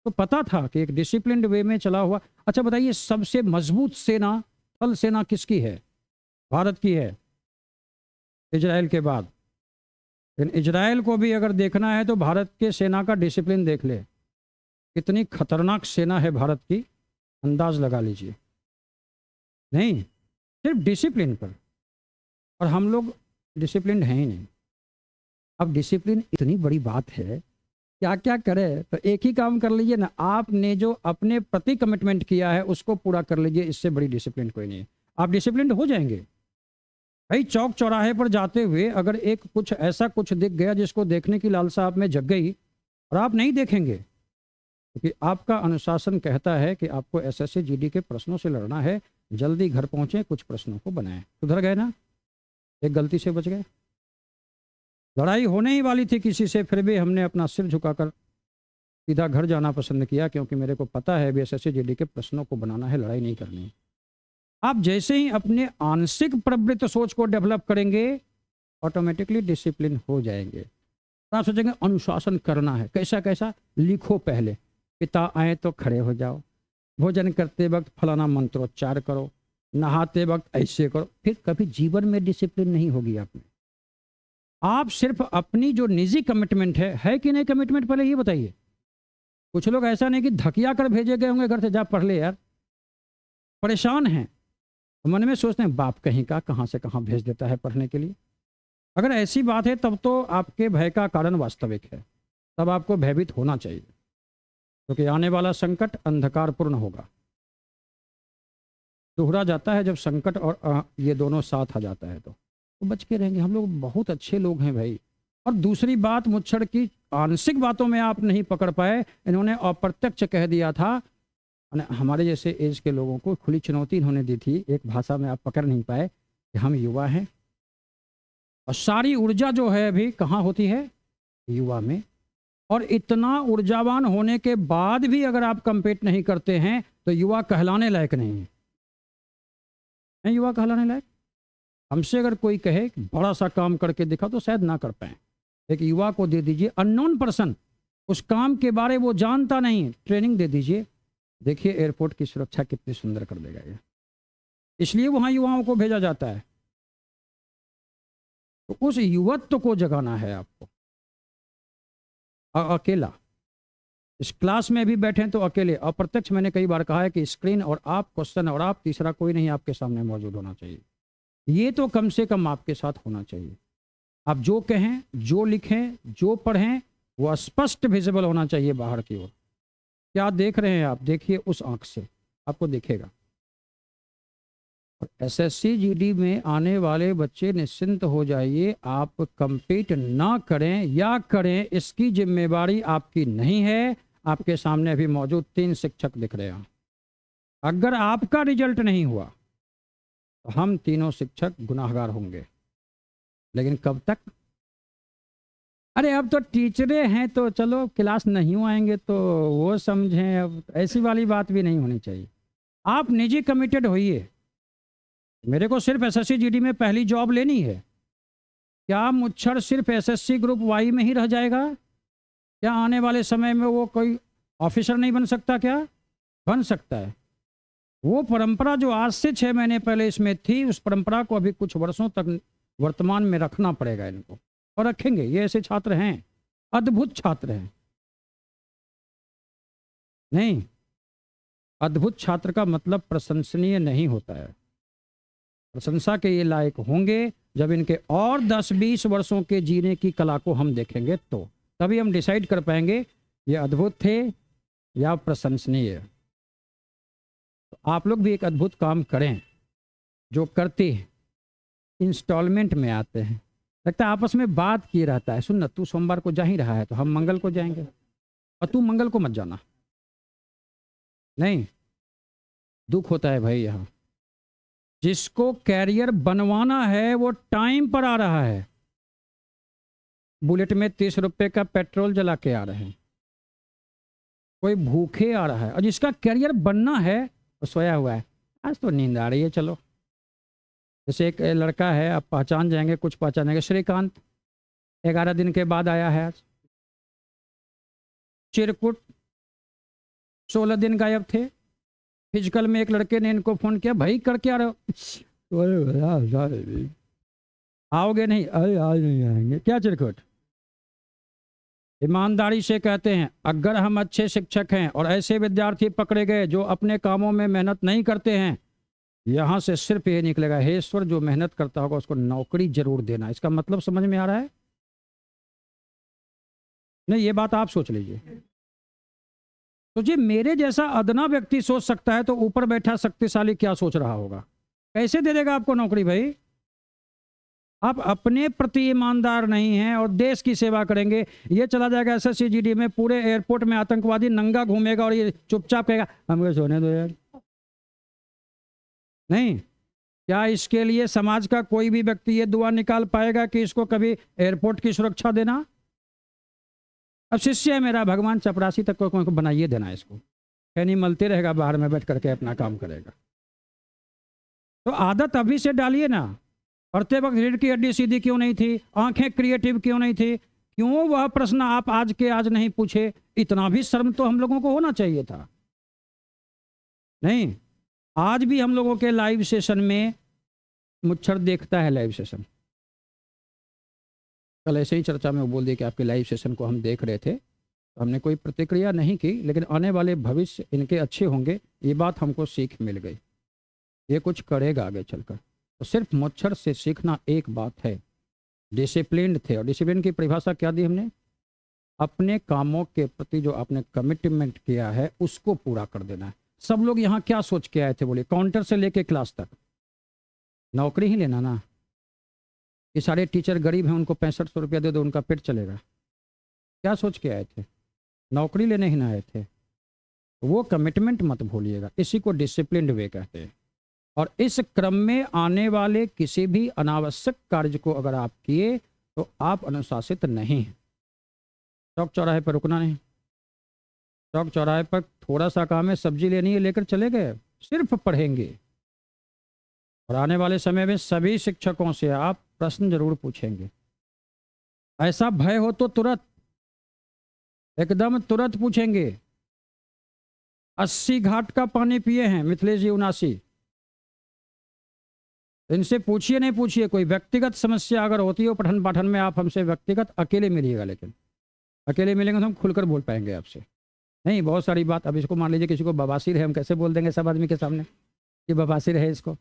तो पता था कि एक डिसिप्लिन्ड वे में चला हुआ। अच्छा बताइए, सबसे मजबूत सेना, थल सेना किसकी है? भारत की है, इजराइल के बाद। लेकिन इजराइल को भी अगर देखना है तो भारत के सेना का डिसिप्लिन देख ले। कितनी खतरनाक सेना है भारत की, अंदाज लगा लीजिए। नहीं, सिर्फ डिसिप्लिन पर। और हम लोग डिसिप्लिन हैं ही नहीं। अब डिसिप्लिन इतनी बड़ी बात है, क्या क्या करें? तो एक ही काम कर लीजिए ना, आपने जो अपने प्रति कमिटमेंट किया है उसको पूरा कर लीजिए। इससे बड़ी डिसिप्लिन कोई नहीं है। आप डिसिप्लिन हो जाएंगे भाई। चौक चौराहे पर जाते हुए अगर एक कुछ ऐसा कुछ दिख गया जिसको देखने की लालसा आप में जग गई और आप नहीं देखेंगे, क्योंकि आपका अनुशासन कहता है कि आपको एसएससी जीडी के प्रश्नों से लड़ना है, जल्दी घर पहुंचे, कुछ प्रश्नों को बनाएं। सुधर गए ना, एक गलती से बच गए। लड़ाई होने ही वाली थी किसी से, फिर भी हमने अपना सिर झुकाकर सीधा घर जाना पसंद किया, क्योंकि मेरे को पता है एसएससी जीडी के प्रश्नों को बनाना है, लड़ाई नहीं करनी। आप जैसे ही अपने आंशिक प्रवृत्त सोच को डेवलप करेंगे, ऑटोमेटिकली डिसिप्लिन हो जाएंगे। तो आप सोचेंगे अनुशासन करना है, कैसा कैसा, लिखो पहले, पिता आए तो खड़े हो जाओ, भोजन करते वक्त फलाना मंत्रोच्चार करो, नहाते वक्त ऐसे करो, फिर कभी जीवन में डिसिप्लिन नहीं होगी आप में। आप सिर्फ अपनी जो निजी कमिटमेंट है कि नहीं कमिटमेंट, पहले ये बताइए। कुछ लोग ऐसा नहीं कि धकिया कर भेजे गए होंगे घर से, जा पढ़ ले यार, परेशान हैं, मन में सोचते हैं बाप कहीं का कहाँ से कहाँ भेज देता है पढ़ने के लिए। अगर ऐसी बात है तब तो आपके भय का कारण वास्तविक है, तब आपको भयभीत होना चाहिए, क्योंकि आने वाला संकट अंधकारपूर्ण होगा। दोहरा जाता है जब संकट और ये दोनों साथ आ जाता है, तो बच के रहेंगे। हम लोग बहुत अच्छे लोग हैं भाई। और दूसरी बात, मुच्छड़ की आंशिक बातों में आप नहीं पकड़ पाए, इन्होंने अप्रत्यक्ष कह दिया था। हमारे जैसे एज के लोगों को खुली चुनौती इन्होंने दी थी, एक भाषा में आप पकड़ नहीं पाए कि हम युवा हैं और सारी ऊर्जा जो है अभी कहाँ होती है, युवा में। और इतना ऊर्जावान होने के बाद भी अगर आप कंपीट नहीं करते हैं तो युवा कहलाने लायक नहीं है। युवा कहलाने लायक, हमसे अगर कोई कहे कि बड़ा सा काम करके दिखा तो शायद ना कर पाए। एक युवा को दे दीजिए, अननोन पर्सन, उस काम के बारे वो जानता नहीं, ट्रेनिंग दे दीजिए, देखिए एयरपोर्ट की सुरक्षा कितनी सुंदर कर देगा ये। इसलिए वहां युवाओं को भेजा जाता है। तो उस युवत्व को जगाना है आपको। अकेला इस क्लास में भी बैठे तो अकेले, अप्रत्यक्ष मैंने कई बार कहा है कि स्क्रीन और आप, क्वेश्चन और आप, तीसरा कोई नहीं आपके सामने मौजूद होना चाहिए। ये तो कम से कम आपके साथ होना चाहिए। आप जो कहें, जो लिखें, जो पढ़ें, वो स्पष्ट विजिबल होना चाहिए बाहर की ओर। क्या देख रहे हैं आप, देखिए उस आंख से, आपको दिखेगा। और एसएससी जीडी में आने वाले बच्चे निश्चिंत हो जाइए, आप कंपीट ना करें या करें इसकी जिम्मेवारी आपकी नहीं है। आपके सामने अभी मौजूद 3 शिक्षक दिख रहे हैं। अगर आपका रिजल्ट नहीं हुआ तो हम तीनों शिक्षक गुनाहगार होंगे। लेकिन कब तक? अरे अब तो टीचरें हैं तो चलो क्लास नहीं आएंगे तो वो समझें, अब ऐसी वाली बात भी नहीं होनी चाहिए। आप निजी कमिटेड होइए। मेरे को सिर्फ एसएससी जीडी में पहली जॉब लेनी है। क्या मुच्छड़ सिर्फ एसएससी ग्रुप वाई में ही रह जाएगा? क्या आने वाले समय में वो कोई ऑफिसर नहीं बन सकता? क्या बन सकता है। वो परंपरा जो आज से 6 महीने पहले इसमें थी, उस परंपरा को अभी कुछ वर्षों तक वर्तमान में रखना पड़ेगा इनको, और रखेंगे। ये ऐसे छात्र हैं, अद्भुत छात्र हैं। नहीं, अद्भुत छात्र का मतलब प्रशंसनीय नहीं होता है। प्रशंसा के ये लायक होंगे जब इनके और 10-20 वर्षों के जीने की कला को हम देखेंगे, तो तभी हम डिसाइड कर पाएंगे ये अद्भुत थे या प्रशंसनीय। तो आप लोग भी एक अद्भुत काम करें। जो करते हैं इंस्टॉलमेंट में आते हैं, लगता है आपस में बात किए रहता है। सुन ना, तू सोमवार को जा ही रहा है तो हम मंगल को जाएंगे, और तू मंगल को मत जाना। नहीं, दुख होता है भाई। यहाँ जिसको कैरियर बनवाना है वो टाइम पर आ रहा है, बुलेट में 30 रुपए का पेट्रोल जला के आ रहे हैं, कोई भूखे आ रहा है। और जिसका कैरियर बनना है वो सोया हुआ है, आज तो नींद आ रही है चलो। जैसे एक लड़का है, आप पहचान जाएंगे, कुछ पहचानेंगे, श्रीकांत, 11 दिन के बाद आया है आज। चिरकुट 16 दिन गायब थे। फिजिकल में एक लड़के ने इनको फोन किया, भाई करके आ रहे हो? आओगे नहीं? अरे आज नहीं आएंगे। क्या चिरकुट? ईमानदारी से कहते हैं, अगर हम अच्छे शिक्षक हैं और ऐसे विद्यार्थी पकड़े गए जो अपने कामों में मेहनत नहीं करते हैं, यहां से सिर्फ ये निकलेगा, हे ईश्वर जो मेहनत करता होगा उसको नौकरी जरूर देना। इसका मतलब समझ में आ रहा है? नहीं, ये बात आप सोच लीजिए। तो जी मेरे जैसा अदना व्यक्ति सोच सकता है, तो ऊपर बैठा शक्तिशाली क्या सोच रहा होगा? कैसे दे देगा आपको नौकरी भाई? आप अपने प्रति ईमानदार नहीं हैं और देश की सेवा करेंगे। ये चला जाएगा एसएससी जीडी में, पूरे एयरपोर्ट में आतंकवादी नंगा घूमेगा और ये चुपचाप कहेगा हमको सोने दो यार। नहीं, क्या इसके लिए समाज का कोई भी व्यक्ति ये दुआ निकाल पाएगा कि इसको कभी एयरपोर्ट की सुरक्षा देना? अब शिष्य है मेरा, भगवान चपरासी तक को बनाइए देना, इसको कहीं नहीं मलते रहेगा, बाहर में बैठ करके अपना काम करेगा। तो आदत अभी से डालिए ना, पढ़ते वक्त रीढ़ की हड्डी सीधी क्यों नहीं थी, आंखें क्रिएटिव क्यों नहीं थी, क्यों वह प्रश्न आप आज के आज नहीं पूछे? इतना भी शर्म तो हम लोगों को होना चाहिए था। नहीं, आज भी हम लोगों के लाइव सेशन में मुच्छर देखता है लाइव सेशन। कल ऐसे ही चर्चा में वो बोल दिया कि आपके लाइव सेशन को हम देख रहे थे, तो हमने कोई प्रतिक्रिया नहीं की, लेकिन आने वाले भविष्य इनके अच्छे होंगे, ये बात हमको सीख मिल गई। ये कुछ करेगा आगे चलकर। तो सिर्फ मुच्छर से सीखना एक बात है, डिसिप्लिन थे। और डिसिप्लिन की परिभाषा क्या दी हमने? अपने कामों के प्रति जो आपने कमिटमेंट किया है उसको पूरा कर देना है। सब लोग यहाँ क्या सोच के आए थे? बोले काउंटर से लेके क्लास तक नौकरी ही लेना ना। ये सारे टीचर गरीब हैं, उनको 6500 रुपया दे दो, उनका पेट चलेगा। क्या सोच के आए थे? नौकरी लेने ही ना आए थे। वो कमिटमेंट मत भूलिएगा, इसी को डिसिप्लिन्ड वे कहते हैं। और इस क्रम में आने वाले किसी भी अनावश्यक कार्य को अगर आप किए तो आप अनुशासित नहीं हैं। चौक चौराहे पर रुकना नहीं, चौक चौराहे पर थोड़ा सा काम है, सब्जी लेनी है, लेकर चले गए, सिर्फ पढ़ेंगे। और आने वाले समय में सभी शिक्षकों से आप प्रश्न जरूर पूछेंगे। ऐसा भय हो तो तुरंत, एकदम तुरंत पूछेंगे। 80 घाट का पानी पिए हैं मिथिलेश जी, 79। इनसे पूछिए, नहीं पूछिए, कोई व्यक्तिगत समस्या अगर होती है पठन पाठन में, आप हमसे व्यक्तिगत अकेले मिलिएगा। लेकिन अकेले मिलेंगे तो हम खुलकर बोल पाएंगे आपसे। नहीं, बहुत सारी बात। अब इसको मान लीजिए किसी को बवासीर है, हम कैसे बोल देंगे सब आदमी के सामने कि बवासीर है इसको?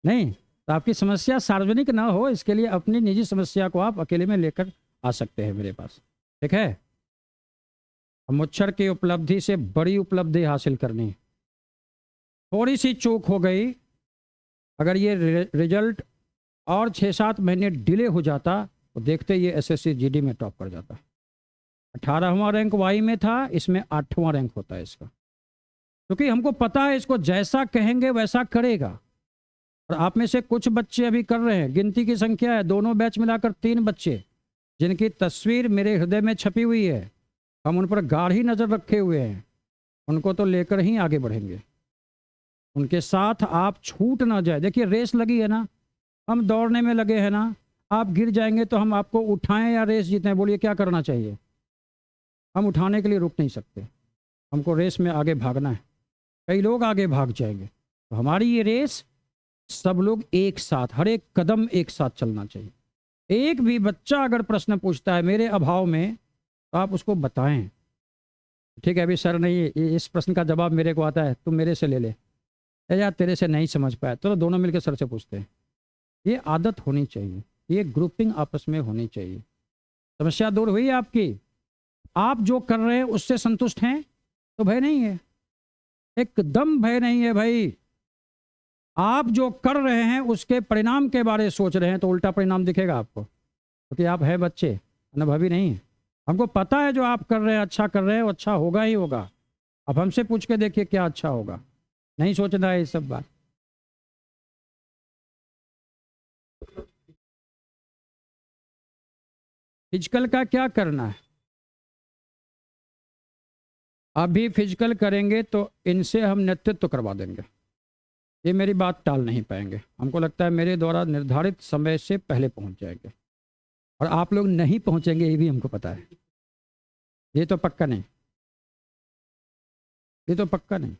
नहीं, तो आपकी समस्या सार्वजनिक ना हो, इसके लिए अपनी निजी समस्या को आप अकेले में लेकर आ सकते हैं मेरे पास। ठीक है? मुच्छर की उपलब्धि से बड़ी उपलब्धि हासिल करनी। थोड़ी सी चूक हो गई, अगर ये रिजल्ट और 6-7 महीने डिले हो जाता तो देखते ये एसएससी जीडी में टॉप कर जाता। 18वां रैंक वाई में था, इसमें 8वां रैंक होता है इसका। क्योंकि हमको पता है इसको जैसा कहेंगे वैसा करेगा। और आप में से कुछ बच्चे अभी कर रहे हैं, गिनती की संख्या है, दोनों बैच मिलाकर 3 बच्चे जिनकी तस्वीर मेरे हृदय में छपी हुई है। हम उन पर गाढ़ी नज़र रखे हुए हैं, उनको तो लेकर ही आगे बढ़ेंगे। उनके साथ आप छूट ना जाए। देखिए रेस लगी है ना, हम दौड़ने में लगे हैं ना, आप गिर जाएंगे तो हम आपको उठाएं या रेस जीतें? बोलिए क्या करना चाहिए? हम उठाने के लिए रुक नहीं सकते, हमको रेस में आगे भागना है। कई लोग आगे भाग जाएंगे, तो हमारी ये रेस सब लोग एक साथ, हर एक कदम एक साथ चलना चाहिए। एक भी बच्चा अगर प्रश्न पूछता है मेरे अभाव में, तो आप उसको बताएं, ठीक है अभी सर नहीं, इस प्रश्न का जवाब मेरे को आता है, तुम मेरे से ले ले, यार तेरे से नहीं समझ पाया, चलो दोनों मिलकर सर से पूछते हैं। ये आदत होनी चाहिए, ये ग्रुपिंग आपस में होनी चाहिए। समस्या दूर हुई आपकी? आप जो कर रहे हैं उससे संतुष्ट हैं? तो भय नहीं है, एकदम भय नहीं है भाई। आप जो कर रहे हैं उसके परिणाम के बारे में सोच रहे हैं तो उल्टा परिणाम दिखेगा आपको, क्योंकि आप है बच्चे, अनुभवी नहीं। हमको पता है जो आप कर रहे हैं, अच्छा कर रहे हैं, वो अच्छा होगा ही होगा। अब हमसे पूछ के देखिए क्या अच्छा होगा, नहीं सोचना है ये सब बात। फिजिकल का क्या करना है? अभी फिजिकल करेंगे तो इनसे हम नेतृत्व करवा देंगे, ये मेरी बात टाल नहीं पाएंगे। हमको लगता है मेरे द्वारा निर्धारित समय से पहले पहुंच जाएंगे, और आप लोग नहीं पहुंचेंगे ये भी हमको पता है। ये तो पक्का नहीं, ये तो पक्का नहीं।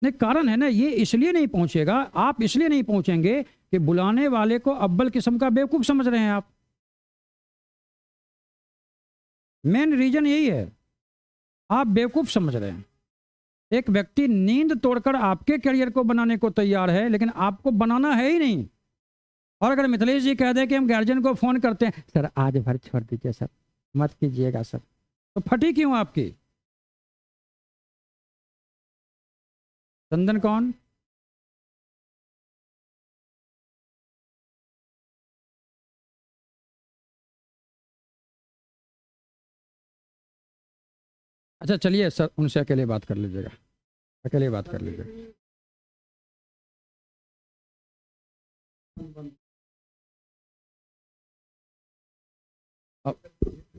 नहीं, कारण है ना, ये इसलिए नहीं पहुंचेगा, आप इसलिए नहीं पहुंचेंगे कि बुलाने वाले को अव्वल किस्म का बेवकूफ समझ रहे हैं आप। मेन रीजन यही है, आप बेवकूफ समझ रहे हैं। एक व्यक्ति नींद तोड़कर आपके करियर को बनाने को तैयार है, लेकिन आपको बनाना है ही नहीं। और अगर मिथिलेश जी कह दे कि हम गार्जियन को फोन करते हैं, सर आज भर छोड़ दीजिए सर, मत कीजिएगा सर, तो फटी क्यों आपकी? चंदन कौन? अच्छा चलिए सर, उनसे अकेले बात कर लीजिएगा, अकेले बात कर लीजिएगा।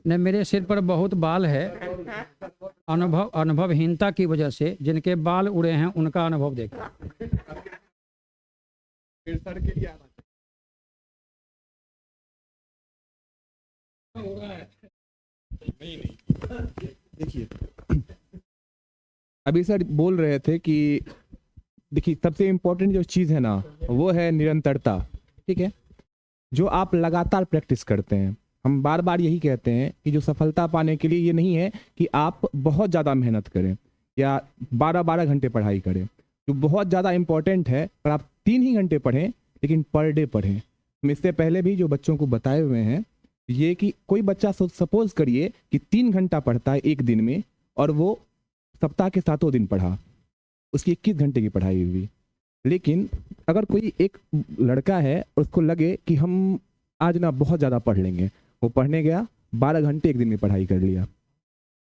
ने मेरे सिर पर बहुत बाल है, अनुभवहीनता की वजह से जिनके बाल उड़े हैं उनका अनुभव देखा। फिर सर के लिए आना नहीं नहीं देखिए, अभी सर बोल रहे थे कि देखिए सबसे इम्पोर्टेंट जो चीज़ है ना वो है निरंतरता। ठीक है, जो आप लगातार प्रैक्टिस करते हैं, हम बार बार यही कहते हैं कि जो सफलता पाने के लिए ये नहीं है कि आप बहुत ज़्यादा मेहनत करें या 12-12 घंटे पढ़ाई करें। जो बहुत ज़्यादा इम्पोर्टेंट है, पर आप 3 ही घंटे पढ़ें लेकिन पर डे पढ़ें। हम इससे पहले भी जो बच्चों को बताए हुए हैं ये कि कोई बच्चा सपोज करिए कि 3 घंटा पढ़ता है एक दिन में और वो सप्ताह के 7 दिन पढ़ा, उसकी 21 घंटे की पढ़ाई हुई। लेकिन अगर कोई एक लड़का है और उसको लगे कि हम आज ना बहुत ज़्यादा पढ़ लेंगे, वो पढ़ने गया 12 घंटे एक दिन में पढ़ाई कर लिया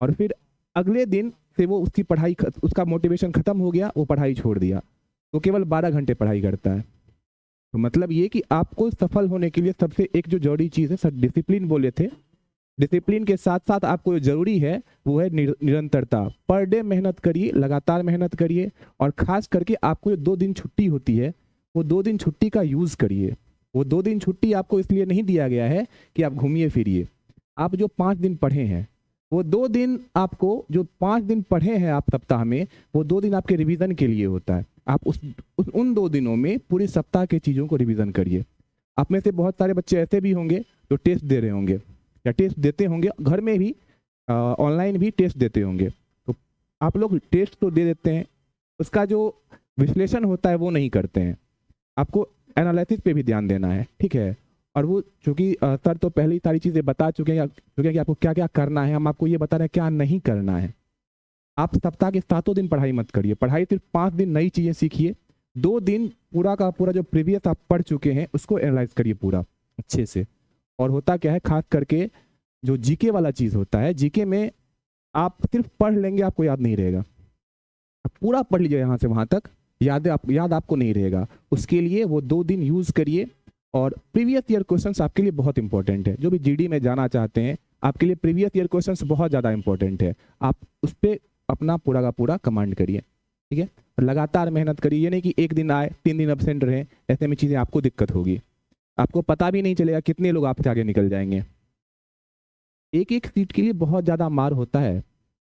और फिर अगले दिन से वो उसकी पढ़ाई उसका मोटिवेशन ख़त्म हो गया, वो पढ़ाई छोड़ दिया, तो केवल 12 घंटे पढ़ाई करता है। तो मतलब ये कि आपको सफल होने के लिए सबसे एक जो जरूरी चीज़ है, सर डिसिप्लिन बोले थे, डिसिप्लिन के साथ साथ आपको जो जरूरी है वो है निरंतरता। पर डे मेहनत करिए, लगातार मेहनत करिए और खास करके आपको जो 2 दिन छुट्टी होती है वो 2 दिन छुट्टी का यूज़ करिए। वो 2 दिन छुट्टी आपको इसलिए नहीं दिया गया है कि आप घूमिए फिरिए। आप जो 5 दिन पढ़े हैं वो 2 दिन आपको, जो 5 दिन पढ़े हैं आप सप्ताह में, वो 2 दिन आपके रिवीजन के लिए होता है। आप उन 2 दिनों में पूरे सप्ताह के चीज़ों को रिवीजन करिए। आप में से बहुत सारे बच्चे ऐसे भी होंगे जो टेस्ट दे रहे होंगे या टेस्ट देते होंगे, घर में भी ऑनलाइन भी टेस्ट देते होंगे। तो आप लोग टेस्ट तो दे देते हैं, उसका जो विश्लेषण होता है वो नहीं करते हैं। आपको एनालिसिस पे भी ध्यान देना है, ठीक है। और वो चूँकि सर तो पहले ही सारी चीज़ें बता चुके हैं कि आपको क्या क्या करना है, हम आपको ये बता रहे हैं क्या नहीं करना है। आप सप्ताह के 7 दिन पढ़ाई मत करिए, पढ़ाई सिर्फ 5 दिन नई चीज़ें सीखिए। 2 दिन पूरा का पूरा जो प्रीवियस आप पढ़ चुके हैं उसको एनालाइज करिए पूरा अच्छे से। और होता क्या है, खास करके जो जीके वाला चीज़ होता है, जीके में आप सिर्फ पढ़ लेंगे आपको याद नहीं रहेगा। आप पूरा पढ़ लीजिए यहाँ से वहाँ तक, याद आपको नहीं रहेगा। उसके लिए वो 2 दिन यूज़ करिए। और प्रीवियस ईयर क्वेश्चंस आपके लिए बहुत इंपॉर्टेंट है। जो भी जीडी में जाना चाहते हैं आपके लिए प्रीवियस ईयर क्वेश्चंस बहुत ज़्यादा इंपॉर्टेंट है। आप उस पर अपना पूरा का पूरा कमांड करिए, ठीक है। लगातार मेहनत करिए, ये नहीं कि एक दिन आए 3 दिन एब्सेंट रहे, ऐसे में चीज़ें आपको दिक्कत होगी, आपको पता भी नहीं चलेगा कितने लोग आपसे आगे निकल जाएंगे। एक एक सीट के लिए बहुत ज़्यादा मार होता है।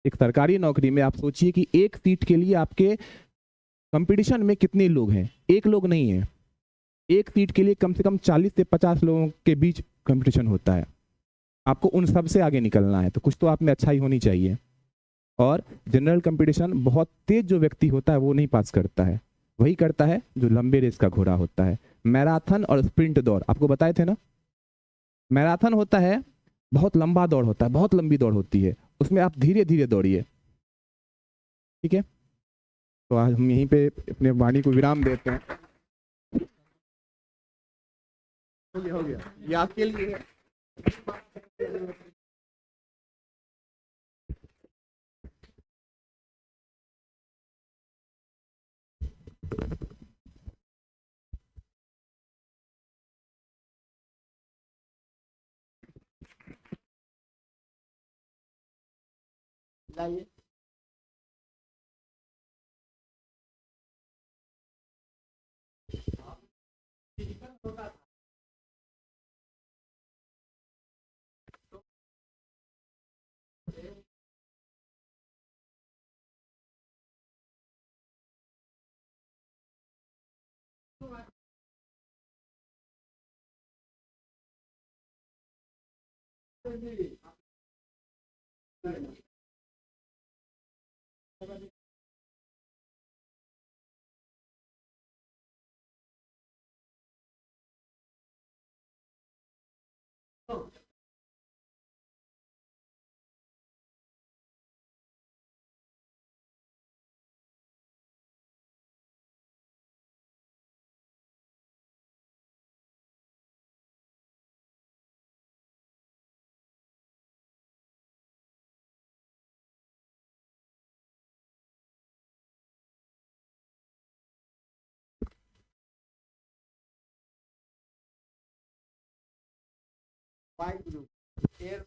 एक सरकारी नौकरी में आप सोचिए कि एक सीट के लिए आपके कंपटीशन में कितने लोग हैं, एक लोग नहीं है। एक सीट के लिए कम से कम 40 से 50 लोगों के बीच कंपटीशन होता है। आपको उन सब से आगे निकलना है, तो कुछ तो आप में अच्छाई होनी चाहिए। और जनरल कंपटीशन बहुत तेज जो व्यक्ति होता है वो नहीं पास करता है, वही करता है जो लंबे रेस का घोड़ा होता है। मैराथन और स्प्रिंट दौड़ आपको बताए थे ना। मैराथन होता है बहुत लंबा दौड़ होता है, बहुत लंबी दौड़ होती है, उसमें आप धीरे धीरे दौड़िए, ठीक है। तो आज हम यहीं पे अपने वाणी को विराम देते हैं। हो गया ये आपके लिए है। लाइए। वाइट एयर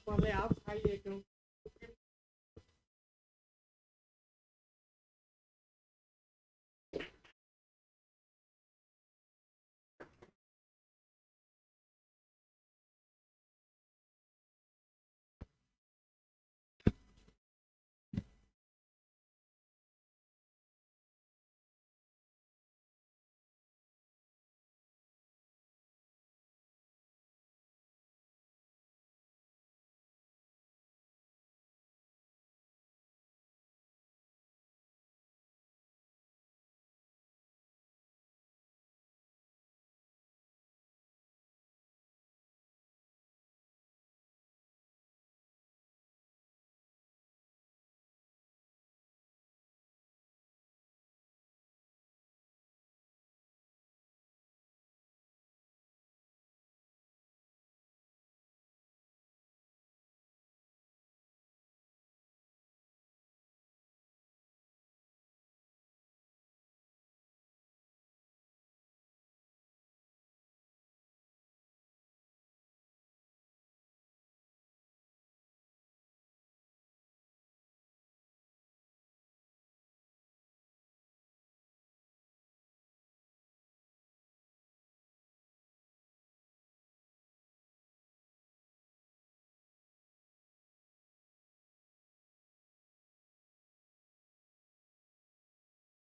पहले आप खाइए क्यों